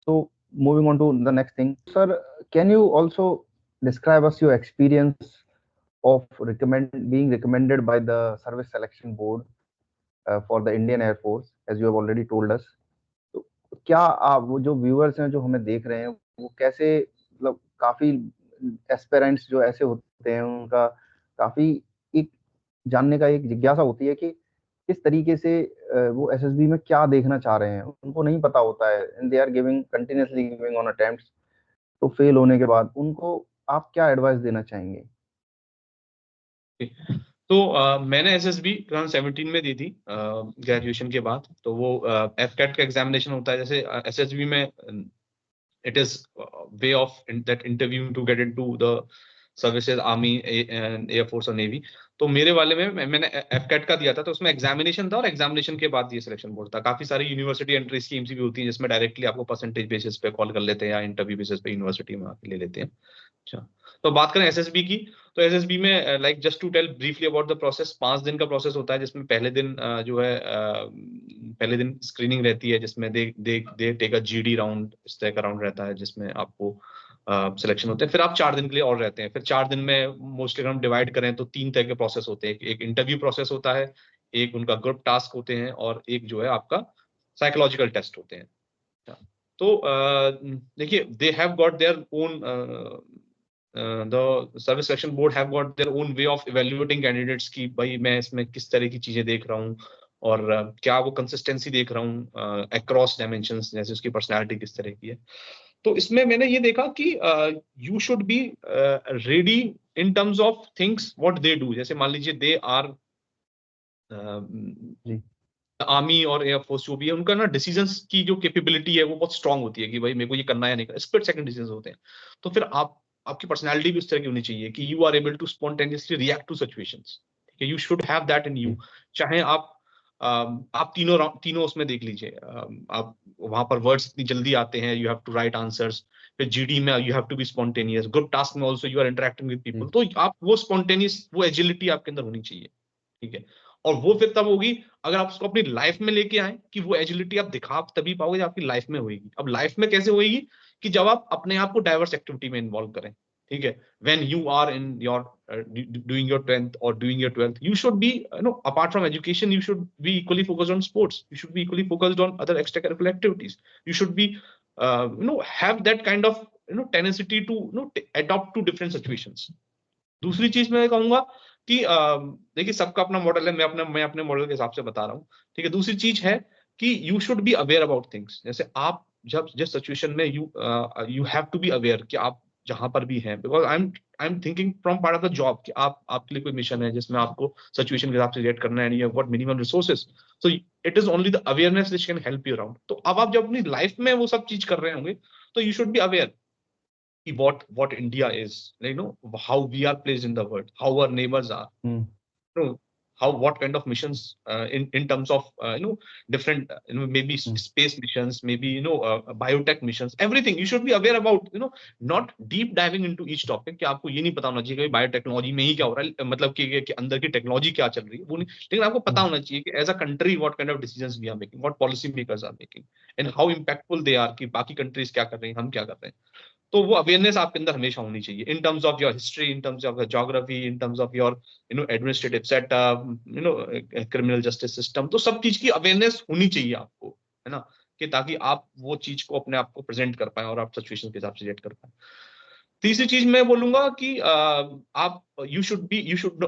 So moving on to the next thing, sir, can you also describe us your experience of being recommended by the Service Selection Board for the Indian Air Force, as you have already told us? तो क्या आप वो जो viewers हैं जो हमें देख रहे हैं वो कैसे मतलब काफी एस्पिरेंट्स जो ऐसे होते हैं उनका काफी एक जानने का एक जिज्ञासा होती है कि किस तरीके से वो एसएसबी में क्या देखना चाह रहे हैं, उनको नहीं पता होता है and they are giving continuously giving on attempts. तो फेल होने के बाद उनको आप क्या एडवाइस देना चाहेंगे? तो मैंने एसएसबी 2017 में दी थी ग्रेजुएशन के बाद। तो वो एफकेट का एग्जामिनेशन होता है, जैसे एसएसबी में it is way of that interview to get into the services, army and air force और नेवी। तो मेरे वाले में मैंने एफकेट का दिया था, तो उसमें एग्जामिनेशन था और एग्जामिनेशन के बाद ये सिलेक्शन बोर्ड था। काफी सारी यूनिवर्सिटी एंट्री स्कीम्स भी होती हैं जिसमें डायरेक्टली आपको परसेंटेज बेसिस पे कॉल कर लेते हैं या इंटरव्यू बेसिस पे यूनिवर्सिटी में आके ले लेते हैं। अच्छा, तो बात करें एसएसबी की, तो एसएसबी में like just to tell briefly about the process, 5 दिन का प्रोसेस होता है जिसमें पहले दिन जो है पहले दिन स्क्रीनिंग रहती है जिसमें they take a GD round, इस तरह का राउंड रहता है जिसमें आपको सिलेक्शन होते हैं। फिर आप 4 दिन के लिए और रहते हैं। फिर 4 दिन में मोस्टली अगर हम डिवाइड करें तो 3 तरह के प्रोसेस होते हैं। एक इंटरव्यू प्रोसेस होता है, एक उनका ग्रुप टास्क होते हैं और एक जो है आपका साइकोलॉजिकल टेस्ट होते हैं। तो देखिए, they have got their own the service selection board have got their own way of evaluating candidates की भाई मैं इसमें किस तरह की चीजें देख रहा हूँ और क्या वो कंसिस्टेंसी देख रहा हूँ अक्रॉस डायमेंशंस, जैसे उसकी पर्सनालिटी किस तरह की है। तो इसमें मैंने ये देखा कि you should be ready in terms of things what they do. जैसे मान लीजिए दे आर आर्मी और एयरफोर्स जो भी है उनका ना डिसीजंस की जो कैपेबिलिटी है वो बहुत स्ट्रांग होती है कि भाई मेरे को ये करना है या नहीं करना, स्प्लिट सेकंड डिसीजंस होते हैं। तो फिर आपकी पर्सनालिटी भी उस तरह की होनी चाहिए कि you are able to spontaneously react to situations. ठीक है, you should have that in you. चाहे आप तीनों उसमें देख लीजिए, आप वहां पर वर्ड्स इतनी जल्दी आते हैं, you have to write answers. फिर जीडी में you have to be spontaneous, group task में also you are interacting with people. तो आप वो स्पॉन्टेनियस, वो एजिलिटी आपके अंदर होनी चाहिए। ठीक है, और वो फिर तब होगी अगर आप उसको अपनी लाइफ में लेके आए कि वो एजिलिटी आप दिखा तभी पाओगे जब आपकी लाइफ में होगी। अब लाइफ में कैसे होगी कि जब आप अपने आप को डाइवर्स एक्टिविटी में इन्वॉल्व करें। ठीक है, when you are in your doing your 10th और doing your 12th, you should be apart from education, you should be equally focused on sports, you should be equally focused on other extracurricular activities, you should be have that kind of tenacity to adapt to different situations। दूसरी चीज मैं कहूंगा कि देखिए सबका अपना model है, मैं अपने मॉडल के हिसाब से बता रहा हूँ। ठीक है, दूसरी चीज है कि you should be aware about things. जैसे आप जब जिस सिचुएशन में you have to be aware कि आप जहां पर भी हैं, because I am thinking from part of the job कि आपके लिए कोई मिशन है जिसमें आपको सिचुएशन के हिसाब से रिएक्ट करना है, and you have got minimum resources, so it is only the awareness which can help you around. तो अब आप जब अपनी लाइफ में वो सब चीज कर रहे होंगे तो you should be aware what India is, how we are placed in the world, how our neighbors are, what kind of missions in terms of different maybe space missions, maybe biotech missions, everything you should be aware about, not deep diving into each topic कि आपको ये नहीं पता होना चाहिए कि biotechnology में ही क्या हो रहा है, मतलब कि अंदर की टेक्नोलॉजी क्या चल रही है वो नहीं, लेकिन आपको पता होना चाहिए कि as a country what kind of decisions we are making, what policy makers are making, and how impactful they are, कि बाकी कंट्रीज क्या कर रही हैं, हम क्या कर रहे हैं। तो वो अवेयरनेस आपके अंदर हमेशा होनी चाहिए in terms of your history, in terms of geography, in terms of your administrative setup, criminal justice system. तो सब चीज की अवेयरनेस होनी चाहिए आपको, है ना, कि ताकि आप वो चीज को अपने आप को प्रेजेंट कर पाए और आप सिचुएशन के हिसाब से रिएक्ट कर पाए। तीसरी चीज मैं बोलूंगा कि आप you should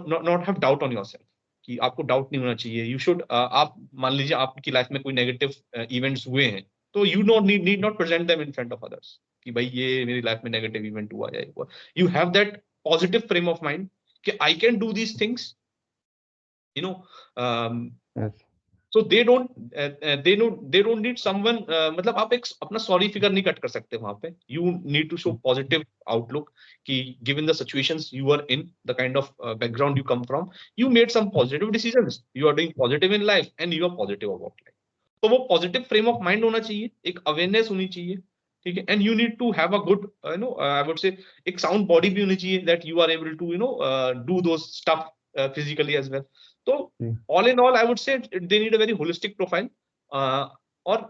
not have doubt on yourself, कि आपको डाउट नहीं होना चाहिए। यू शुड आप मान लीजिए आपकी लाइफ में कोई नेगेटिव इवेंट्स हुए हैं तो you need not present them in front of others कि भाई ये मेरी लाइफ में नेगेटिव इवेंट हुआ या हुआ। You have that positive frame of mind कि I can do these things, so they don't need someone, मतलब आप एक अपना सॉरी फिगर नहीं कट कर सकते वहां पे। you need to show positive outlook कि given the situations you are in, the kind of background you come from, you made some positive decisions, you are doing positive in life and you are positive about life। तो वो positive frame of mind होना चाहिए, एक awareness होनी चाहिए। ठीक है, and you need to have a good I would say एक साउंड बॉडी भी होनी चाहिए, that you are able to do those stuff physically as well। तो all in all I would say they need a very holistic profile, और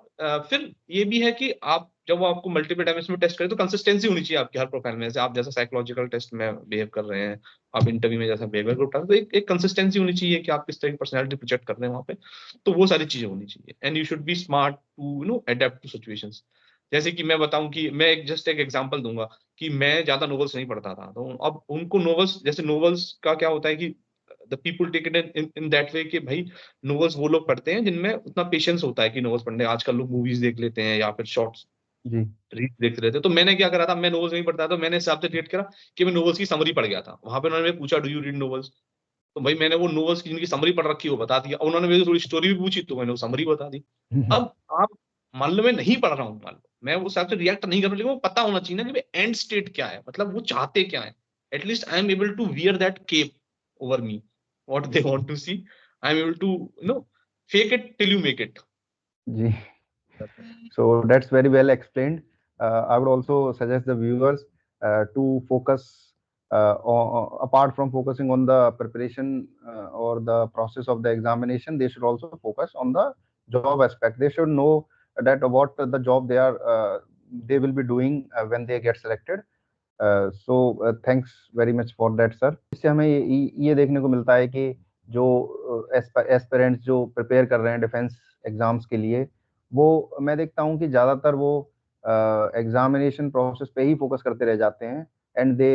फिर ये भी है कि आप जब आपको मल्टीपल डायमेंशन में टेस्ट करें तो कंसिस्टेंसी होनी चाहिए आपकी हर प्रोफाइल में। जैसे आप जैसा साइकोलॉजिकल टेस्ट में बिहेव कर रहे हैं, आप इंटरव्यू में जैसा बिहेवियर ग्रुप तो एक कंसिस्टेंसी होनी चाहिए कि आप किस तरह की पर्सनैलिटी प्रोजेक्ट कर रहे हैं वहाँ पे। तो वो सारी चीजें होनी चाहिए and you should be smart to adept to situations. जैसे कि मैं बताऊं कि मैं जस्ट एक एग्जांपल दूंगा कि मैं ज्यादा नॉवेल्स नहीं पढ़ता था, तो अब उनको नॉवेल्स, जैसे नॉवेल्स का क्या होता है कि the people take it in that way कि भाई नॉवेल्स वो लोग पढ़ते हैं जिनमें उतना पेशेंस होता है कि नॉवेल्स पढ़ने। आजकल लोग मूवीज देख लेते हैं या फिर शॉर्ट्स जी रीड देख रहे थे। तो मैंने क्या करा था, मैं नॉवेल्स नहीं पढ़ता, तो मैंने हिसाब से क्रिएट करा कि मैं नॉवेल्स की समरी पढ़ गया था। वहां पे उन्होंने पूछा डू यू रीड नॉवेल्स, तो भाई मैंने वो नॉवेल्स की जिनकी समरी पढ़ रखी है वो बता दिया। उन्होंने मेरी थोड़ी स्टोरी भी पूछी तो मैंने वो समरी बता दी। अब आप मान लो मैं नहीं पढ़ रहा हूँ, मान लो मैं उस हिसाब से रिएक्ट नहीं कर रहा, लेकिन वो पता होना चाहिए ना कि एंड स्टेट क्या है, मतलब वो चाहते क्या है। At least I am able to wear that cape over me, what they want to see. I am able to fake it till you make it. जी so that's very well explained. I would also suggest the viewers to focus apart from focusing on the preparation or the process of the examination, they should also focus on the job aspect. They should know that what the job they will be doing when they get selected. So thanks very much for that, sir. इससे हमें ये देखने को मिलता है कि जो aspirants जो प्रिपेयर कर रहे हैं डिफेंस एग्जाम्स के लिए, वो मैं देखता हूँ कि ज़्यादातर वो एग्जामिनेशन प्रोसेस पे ही फोकस करते रह जाते हैं and they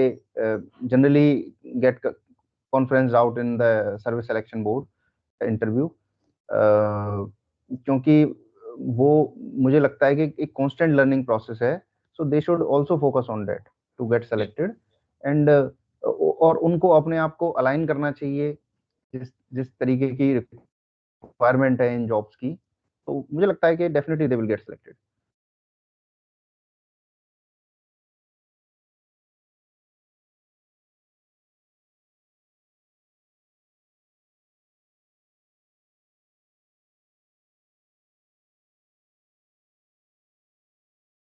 generally get conference out in the service selection board interview, क्योंकि वो मुझे लगता है कि एक कांस्टेंट लर्निंग प्रोसेस है. So they should also focus on that to get selected and और उनको अपने आप को अलाइन करना चाहिए जिस जिस तरीके की रिक्वायरमेंट है इन जॉब्स की, तो मुझे लगता है कि definitely they will get selected.